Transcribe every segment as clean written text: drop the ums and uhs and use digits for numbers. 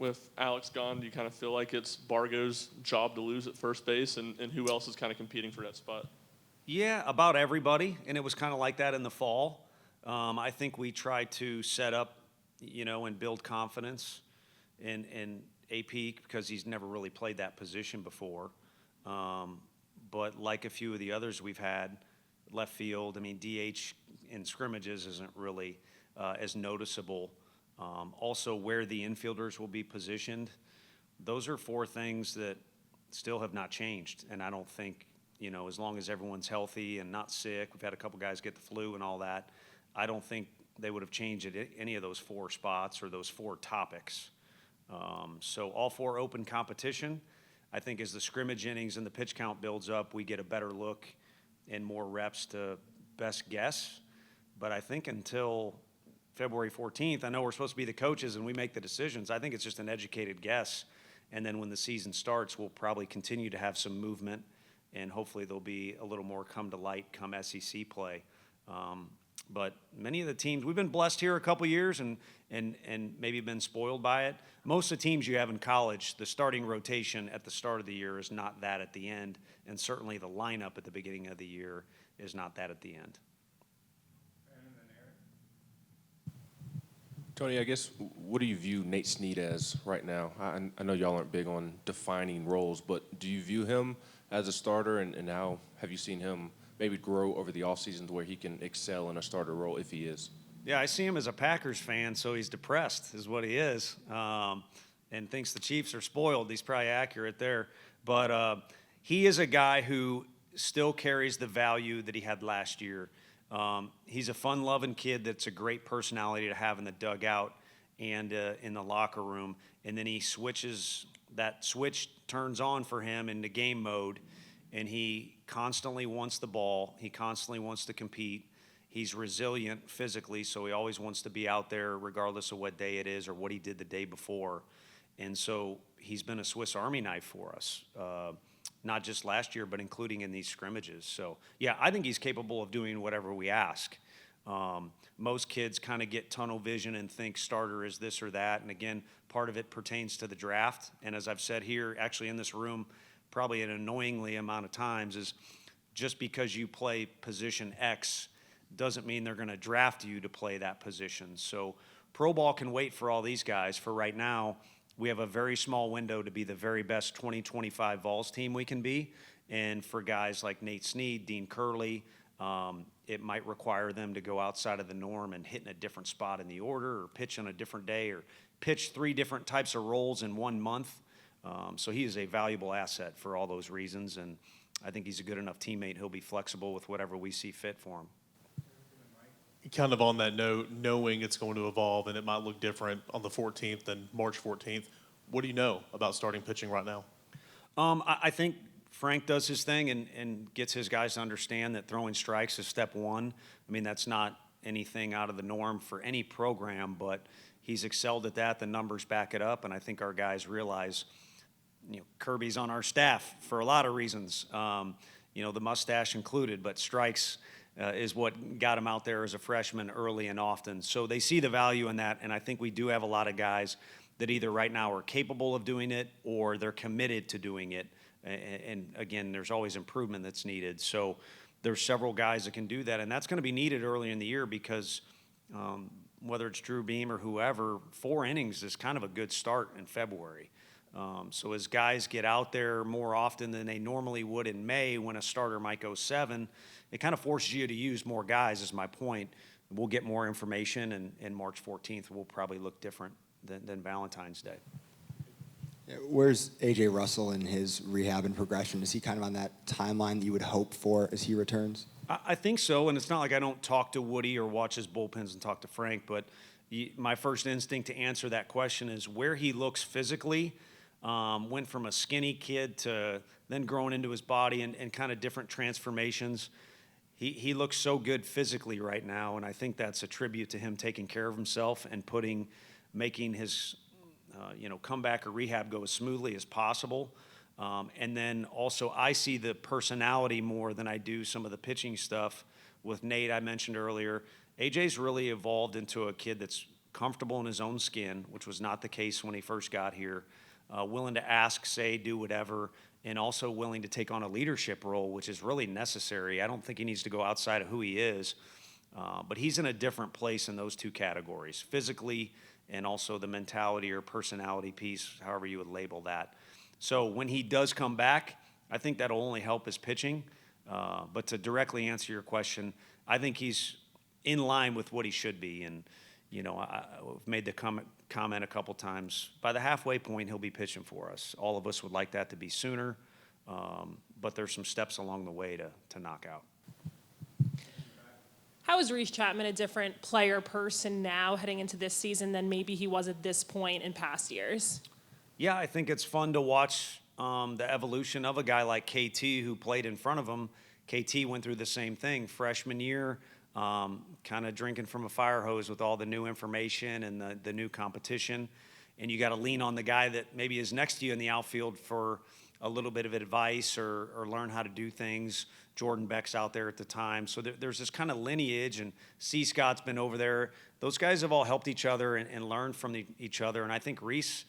with Alex gone, do you kind of feel like it's Bargo's job to lose at first base, and who else is kind of competing for that spot? Yeah, about everybody, and it was kind of like that in the fall. I think we tried to set up, and build confidence in AP because he's never really played that position before. But like a few of the others we've had, left field, I mean, DH in scrimmages isn't really as noticeable. Also, where the infielders will be positioned, those are four things that still have not changed, and I don't think, as long as everyone's healthy and not sick, we've had a couple guys get the flu and all that, I don't think they would have changed any of those four spots or those four topics. So all four open competition. I think as the scrimmage innings and the pitch count builds up, we get a better look and more reps to best guess. But I think until February 14th, I know we're supposed to be the coaches and we make the decisions. I think it's just an educated guess. And then when the season starts, we'll probably continue to have some movement, and hopefully there'll be a little more come to light come SEC play. But many of the teams, we've been blessed here a couple years and maybe been spoiled by it. Most of the teams you have in college, the starting rotation at the start of the year is not that at the end, and certainly the lineup at the beginning of the year is not that at the end. Tony, I guess, what do you view Nate Sneed as right now? I know y'all aren't big on defining roles, but do you view him as a starter, and how have you seen him maybe grow over the offseason to where he can excel in a starter role if he is? Yeah, I see him as a Packers fan, so he's depressed is what he is, and thinks the Chiefs are spoiled. He's probably accurate there. But he is a guy who still carries the value that he had last year. He's a fun-loving kid that's a great personality to have in the dugout and in the locker room. And then that switch turns on for him into game mode, and he constantly wants the ball. He constantly wants to compete. He's resilient physically, so he always wants to be out there regardless of what day it is or what he did the day before. And so he's been a Swiss Army knife for us, not just last year, but including in these scrimmages. So, yeah, I think he's capable of doing whatever we ask. Most kids kind of get tunnel vision and think starter is this or that. And, again, part of it pertains to the draft. And as I've said here, actually in this room, probably an annoyingly amount of times, is just because you play position X doesn't mean they're going to draft you to play that position. So pro ball can wait for all these guys. For right now, we have a very small window to be the very best 2025 Vols team we can be. And for guys like Nate Sneed, Dean Curley, it might require them to go outside of the norm and hit in a different spot in the order, or pitch on a different day, or pitch 3 different types of roles in 1 month. So he is a valuable asset for all those reasons, and I think he's a good enough teammate. He'll be flexible with whatever we see fit for him. Kind of on that note, knowing it's going to evolve and it might look different on the 14th than March 14th, what do you know about starting pitching right now? I think Frank does his thing and gets his guys to understand that throwing strikes is step one. I mean, that's not anything out of the norm for any program, but he's excelled at that. The numbers back it up, and I think our guys realize, Kirby's on our staff for a lot of reasons, the mustache included, but strikes is what got him out there as a freshman early and often. So they see the value in that, and I think we do have a lot of guys that either right now are capable of doing it or they're committed to doing it. And again, there's always improvement that's needed. So there's several guys that can do that, and that's going to be needed early in the year because whether it's Drew Beam or whoever, 4 innings is kind of a good start in February. So as guys get out there more often than they normally would in May when a starter might go 7, it kind of forces you to use more guys, is my point. We'll get more information, and March 14th will probably look different than Valentine's Day. Where's A.J. Russell in his rehab and progression? Is he kind of on that timeline that you would hope for as he returns? I think so, and it's not like I don't talk to Woody or watch his bullpens and talk to Frank, but my first instinct to answer that question is where he looks physically. Went from a skinny kid to then growing into his body and kind of different transformations. He looks so good physically right now, and I think that's a tribute to him taking care of himself and making his comeback or rehab go as smoothly as possible. And then also I see the personality more than I do some of the pitching stuff with Nate I mentioned earlier. AJ's really evolved into a kid that's comfortable in his own skin, which was not the case when he first got here, willing to ask, say, do whatever, and also willing to take on a leadership role, which is really necessary. I don't think he needs to go outside of who he is, but he's in a different place in those two categories, physically and also the mentality or personality piece, however you would label that. So when he does come back, I think that'll only help his pitching. But to directly answer your question, I think he's in line with what he should be. And, you know, I've made the comment a couple times. By the halfway point, he'll be pitching for us. All of us would like that to be sooner, but there's some steps along the way to knock out. How is Reese Chapman a different player person now heading into this season than maybe he was at this point in past years? Yeah, I think it's fun to watch the evolution of a guy like KT who played in front of him. KT went through the same thing freshman year, kind of drinking from a fire hose with all the new information and the new competition. And you got to lean on the guy that maybe is next to you in the outfield for a little bit of advice or learn how to do things. Jordan Beck's out there at the time. So there's this kind of lineage, and C. Scott's been over there. Those guys have all helped each other and learned from each other. And I think Reese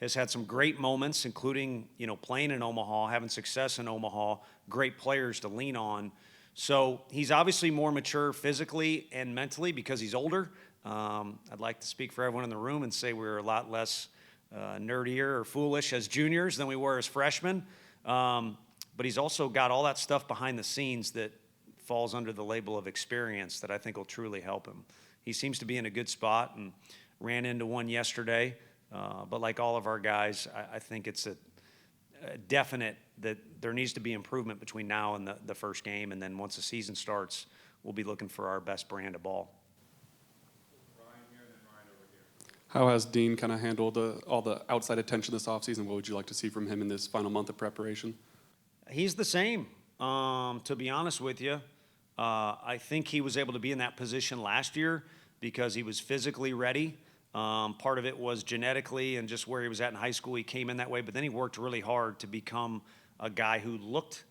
has had some great moments, including, you know, playing in Omaha, having success in Omaha, great players to lean on. So he's obviously more mature physically and mentally because he's older. I'd like to speak for everyone in the room and say we're a lot less nerdier or foolish as juniors than we were as freshmen. But he's also got all that stuff behind the scenes that falls under the label of experience that I think will truly help him. He seems to be in a good spot and ran into one yesterday. But like all of our guys, I think it's a definite that there needs to be improvement between now and the first game. And then once the season starts, we'll be looking for our best brand of ball. How has Dean kind of handled all the outside attention this offseason? What would you like to see from him in this final month of preparation? He's the same, to be honest with you. I think he was able to be in that position last year because he was physically ready. Part of it was genetically and just where he was at in high school. He came in that way, but then he worked really hard to become a guy who looked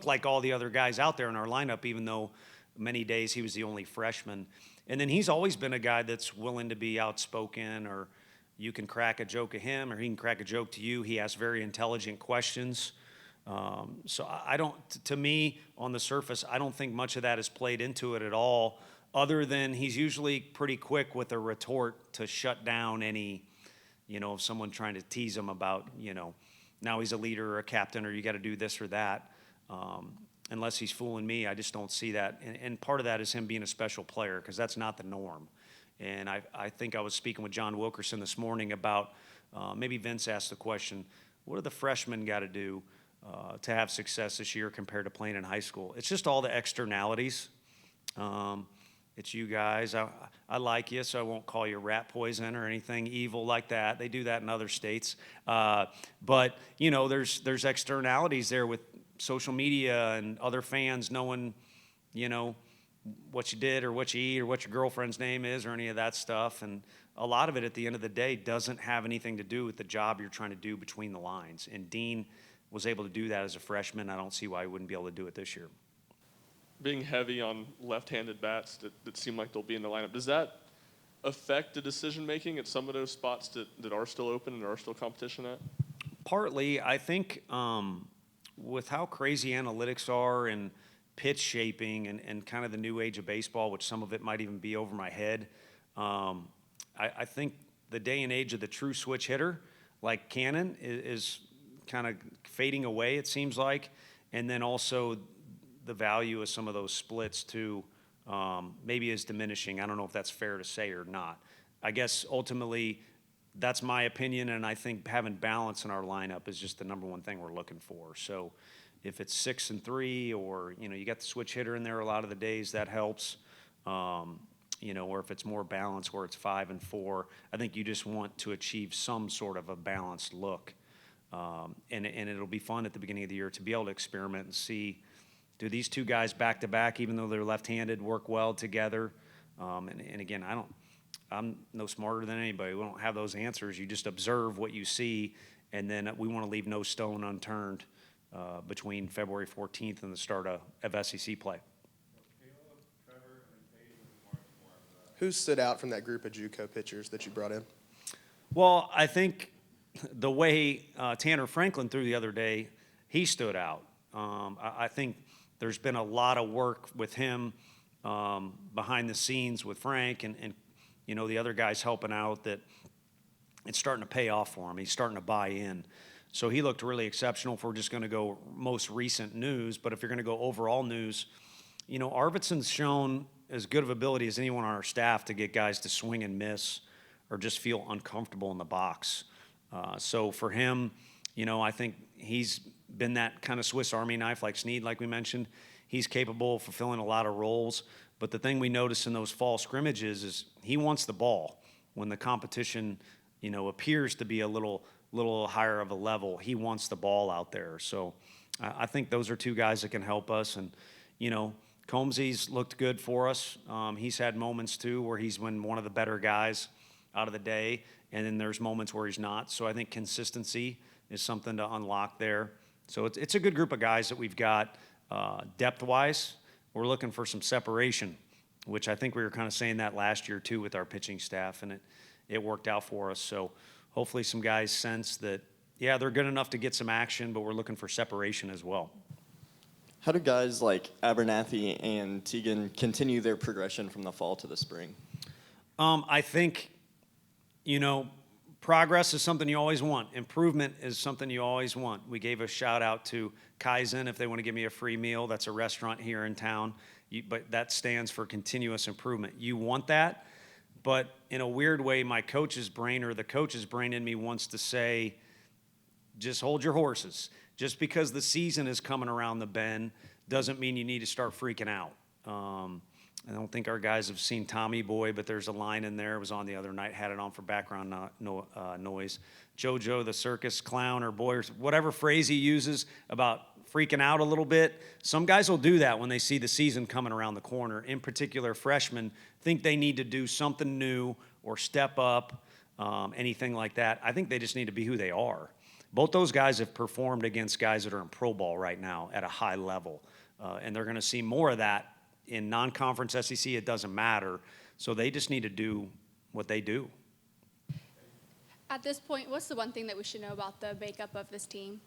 like all the other guys out there in our lineup, even though many days he was the only freshman. And then he's always been a guy that's willing to be outspoken, or you can crack a joke at him or he can crack a joke to you. He asks very intelligent questions. So I don't, to me, on the surface, I don't think much of that has played into it at all, other than he's usually pretty quick with a retort to shut down any, you know, someone trying to tease him about, you know, now he's a leader or a captain or you got to do this or that. Unless he's fooling me, I just don't see that. And part of that is him being a special player because that's not the norm. And I think I was speaking with John Wilkerson this morning about maybe Vince asked the question, what do the freshmen got to do to have success this year compared to playing in high school? It's just all the externalities. It's you guys. I like you, so I won't call you rat poison or anything evil like that. They do that in other states. But, you know, there's externalities there with social media and other fans knowing, you know, what you did or what you eat or what your girlfriend's name is or any of that stuff. And a lot of it at the end of the day doesn't have anything to do with the job you're trying to do between the lines. And Dean was able to do that as a freshman. I don't see why he wouldn't be able to do it this year. Being heavy on left-handed bats that seem like they'll be in the lineup, does that affect the decision-making at some of those spots that are still open and are still competition at? Partly, I think with how crazy analytics are and pitch shaping and kind of the new age of baseball, which some of it might even be over my head, I think the day and age of the true switch hitter, like Cannon, is kind of fading away, it seems like. And then also the value of some of those splits too maybe is diminishing. I don't know if that's fair to say or not. I guess ultimately that's my opinion, and I think having balance in our lineup is just the number one thing we're looking for. So if it's 6 and 3, or, you know, you got the switch hitter in there a lot of the days, that helps. You know, or if it's more balanced where it's 5 and 4, I think you just want to achieve some sort of a balanced look. And it'll be fun at the beginning of the year to be able to experiment and see, do these two guys back to back, even though they're left-handed, work well together? And again, I'm no smarter than anybody. We don't have those answers. You just observe what you see, and then we want to leave no stone unturned between February 14th and the start of SEC play. Who stood out from that group of JUCO pitchers that you brought in? Well, I think the way Tanner Franklin threw the other day, he stood out. I think there's been a lot of work with him behind the scenes with Frank and the other guys helping out that it's starting to pay off for him. He's starting to buy in. So he looked really exceptional if we're just going to go most recent news. But if you're going to go overall news, Arvidsson's shown as good of ability as anyone on our staff to get guys to swing and miss or just feel uncomfortable in the box. So for him, I think he's been that kind of Swiss Army knife like Sneed, like we mentioned. He's capable of fulfilling a lot of roles. But the thing we notice in those fall scrimmages is he wants the ball. When the competition, appears to be a little higher of a level, he wants the ball out there. So I think those are two guys that can help us. And, Combsy's looked good for us. He's had moments, too, where he's been one of the better guys out of the day, and then there's moments where he's not. So I think consistency is something to unlock there. So it's a good group of guys that we've got. Depth-wise, we're looking for some separation, which I think we were kind of saying that last year, too, with our pitching staff, and it worked out for us. So hopefully some guys sense that, yeah, they're good enough to get some action, but we're looking for separation as well. How do guys like Abernathy and Teagan continue their progression from the fall to the spring? I think, progress is something you always want. Improvement is something you always want. We gave a shout out to Kaizen if they want to give me a free meal. That's a restaurant here in town, but that stands for continuous improvement. You want that, but in a weird way, my coach's brain or the coach's brain in me wants to say, just hold your horses. Just because the season is coming around the bend doesn't mean you need to start freaking out. I don't think our guys have seen Tommy Boy, but there's a line in there. It was on the other night, had it on for background noise. JoJo, the circus clown or boy, or whatever phrase he uses about freaking out a little bit. Some guys will do that when they see the season coming around the corner. In particular, freshmen think they need to do something new or step up, anything like that. I think they just need to be who they are. Both those guys have performed against guys that are in pro ball right now at a high level, and they're going to see more of that in non-conference SEC. It doesn't matter, so they just need to do what they do. At this point, what's the one thing that we should know about the makeup of this team?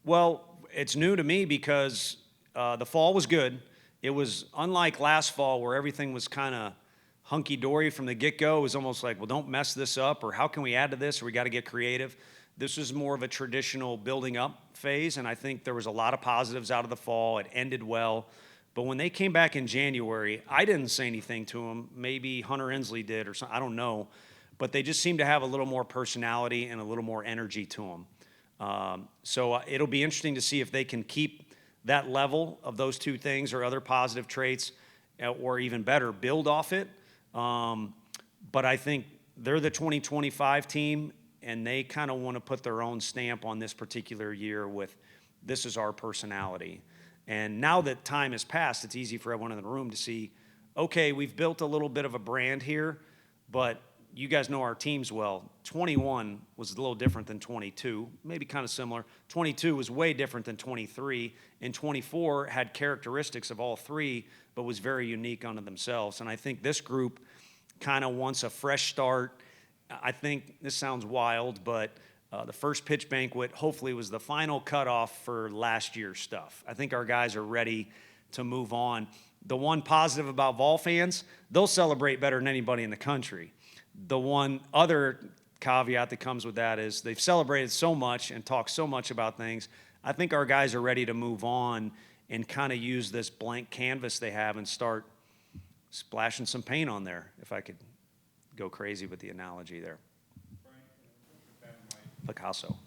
Well, it's new to me because the fall was good. It was unlike last fall where everything was kind of hunky-dory from the get-go. It was almost like, well, don't mess this up, or how can we add to this, or we got to get creative. This was more of a traditional building up phase, and I think there was a lot of positives out of the fall. It ended well. But when they came back in January, I didn't say anything to them. Maybe Hunter Inslee did or something. I don't know. But they just seemed to have a little more personality and a little more energy to them. So it'll be interesting to see if they can keep that level of those two things or other positive traits, or even better, build off it. But I think they're the 2025 team, and they kind of want to put their own stamp on this particular year with this is our personality. And now that time has passed, it's easy for everyone in the room to see, okay, we've built a little bit of a brand here, but you guys know our teams well. 21 was a little different than 22, maybe kind of similar. 22 was way different than 23, and 24 had characteristics of all three, but was very unique unto themselves. And I think this group kind of wants a fresh start. I think this sounds wild, but the first pitch banquet hopefully was the final cutoff for last year's stuff. I think our guys are ready to move on. The one positive about Vol fans, they'll celebrate better than anybody in the country. The one other caveat that comes with that is they've celebrated so much and talked so much about things. I think our guys are ready to move on and kind of use this blank canvas they have and start splashing some paint on there, if I could go crazy with the analogy there. Picasso.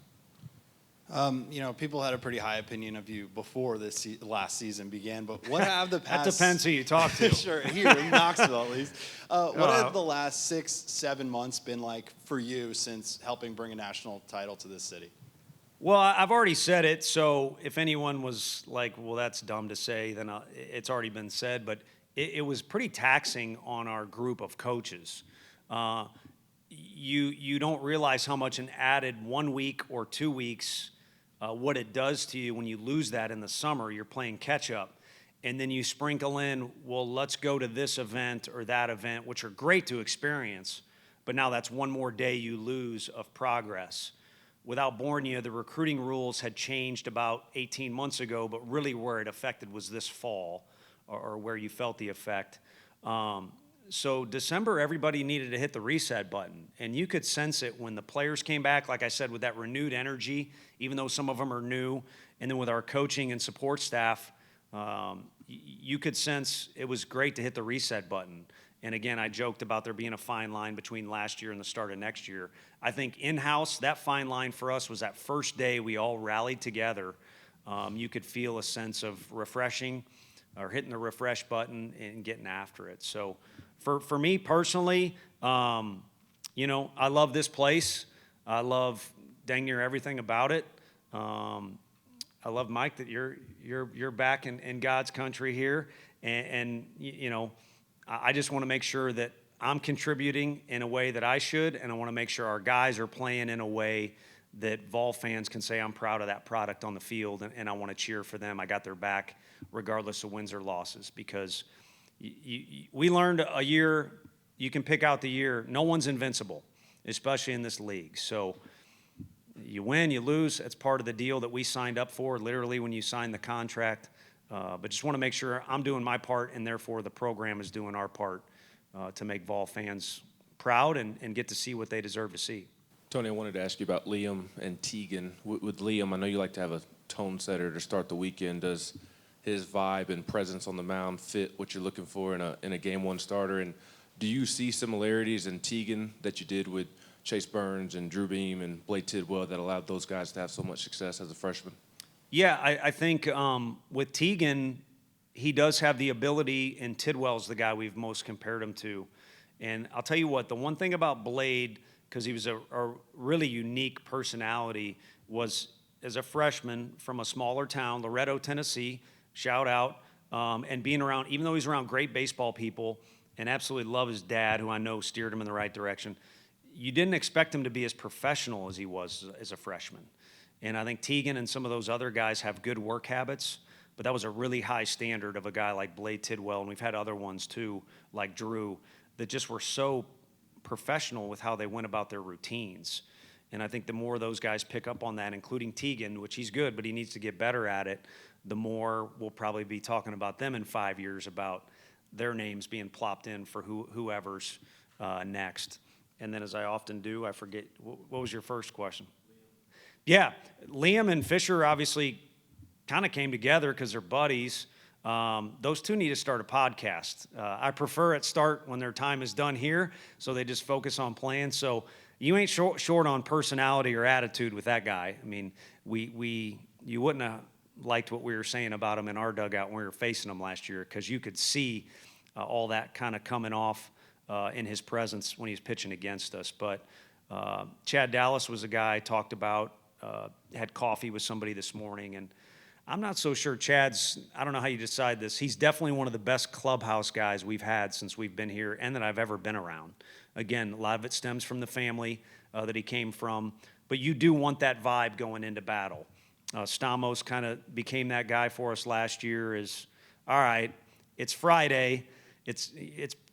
People had a pretty high opinion of you before this last season began, but what have the past... That depends who you talk to. Sure, here in Knoxville at least. What have the last 6-7 months been like for you since helping bring a national title to this city? Well, I've already said it, so if anyone was like, well, that's dumb to say, then it's already been said, but it was pretty taxing on our group of coaches. You don't realize how much an added 1 week or 2 weeks, what it does to you when you lose that in the summer. You're playing catch up. and then you sprinkle in, well, let's go to this event or that event, which are great to experience, but now that's one more day you lose of progress. Without Borneo, the recruiting rules had changed about 18 months ago, but really where it affected was this fall, or where you felt the effect. So December, everybody needed to hit the reset button, and you could sense it when the players came back, like I said, with that renewed energy, even though some of them are new, and then with our coaching and support staff, you could sense it was great to hit the reset button. And again, I joked about there being a fine line between last year and the start of next year. I think in-house, that fine line for us was that first day we all rallied together. You could feel a sense of refreshing, or hitting the refresh button and getting after it. So for me personally, you know, I love this place. I love dang near everything about it. I love, Mike, that you're back in God's country here, and you know, I just want to make sure that I'm contributing in a way that I should, and I want to make sure our guys are playing in a way that Vol fans can say I'm proud of that product on the field, and I want to cheer for them. I got their back regardless of wins or losses, because we learned a year, you can pick out the year, no one's invincible, especially in this league. So you win, you lose, that's part of the deal that we signed up for, literally when you sign the contract. But just want to make sure I'm doing my part, and therefore the program is doing our part to make Vol fans proud and get to see what they deserve to see. Tony, I wanted to ask you about Liam and Tegan. With Liam, I know you like to have a tone setter to start the weekend. Does his vibe and presence on the mound fit what you're looking for in a game one starter? And do you see similarities in Tegan that you did with Chase Burns and Drew Beam and Blake Tidwell that allowed those guys to have so much success as a freshman? Yeah, I think with Tegan, he does have the ability, and Tidwell's the guy we've most compared him to. And I'll tell you what, the one thing about Blade, because he was a really unique personality, was as a freshman from a smaller town, Loretto, Tennessee, shout out, and being around, even though he's around great baseball people and absolutely love his dad, who I know steered him in the right direction, you didn't expect him to be as professional as he was as a freshman. And I think Tegan and some of those other guys have good work habits, but that was a really high standard of a guy like Blade Tidwell, and we've had other ones too, like Drew, that just were so professional with how they went about their routines. And I think the more those guys pick up on that, including Tegan, which he's good, but he needs to get better at it, the more we'll probably be talking about them in 5 years, about their names being plopped in for whoever's next. And then, as I often do, I forget, what was your first question? Yeah, Liam and Fisher obviously kind of came together because they're buddies. Those two need to start a podcast. I prefer it start when their time is done here, so they just focus on playing. So you ain't short on personality or attitude with that guy. I mean, you wouldn't have liked what we were saying about him in our dugout when we were facing him last year, because you could see all that kind of coming off in his presence when he was pitching against us. But Chad Dallas was a guy I talked about, had coffee with somebody this morning, and I'm not so sure Chad's, I don't know how you decide this, he's definitely one of the best clubhouse guys we've had since we've been here and that I've ever been around. Again, a lot of it stems from the family that he came from, but you do want that vibe going into battle. Stamos kind of became that guy for us last year. Is all right, it's Friday, it's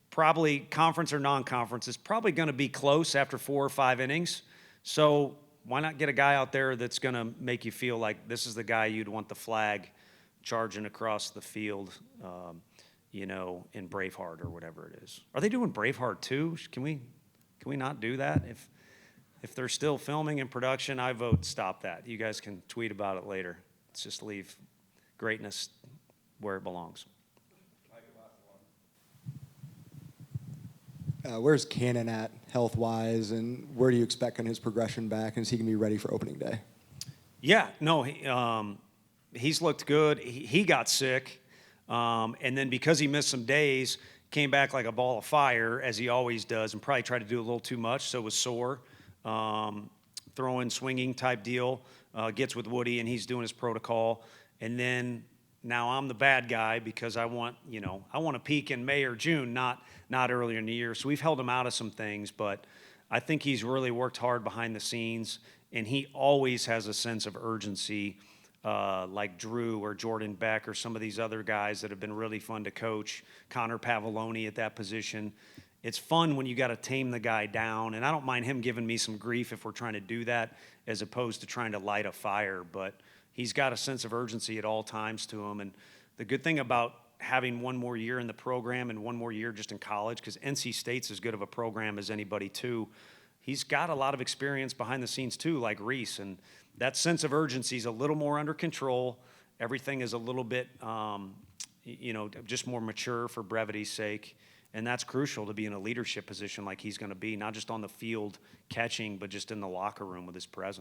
probably conference or non-conference, it's probably going to be close after 4 or 5 innings, so why not get a guy out there that's going to make you feel like this is the guy you'd want the flag charging across the field, you know, in Braveheart or whatever it is. Are they doing Braveheart too? Can we not do that? If they're still filming in production, I vote stop that. You guys can tweet about it later. Let's just leave greatness where it belongs. Where's Cannon at health-wise, and where do you expect on his progression back, and is he going to be ready for opening day? Yeah, no, he's looked good. He got sick, and then because he missed some days, came back like a ball of fire, as he always does, and probably tried to do a little too much, so was sore. Throwing, swinging type deal, gets with Woody, and he's doing his protocol. And then now I'm the bad guy because I want a peak in May or June, not earlier in the year. So we've held him out of some things, but I think he's really worked hard behind the scenes, and he always has a sense of urgency like Drew or Jordan Beck or some of these other guys that have been really fun to coach, Connor Pavoloni at that position. It's fun when you got to tame the guy down, and I don't mind him giving me some grief if we're trying to do that as opposed to trying to light a fire, but he's got a sense of urgency at all times to him. And the good thing about having one more year in the program and one more year just in college, because NC State's as good of a program as anybody too, he's got a lot of experience behind the scenes too, like Reese, and that sense of urgency is a little more under control. Everything is a little bit, just more mature for brevity's sake. And that's crucial to be in a leadership position like he's going to be, not just on the field catching, but just in the locker room with his presence.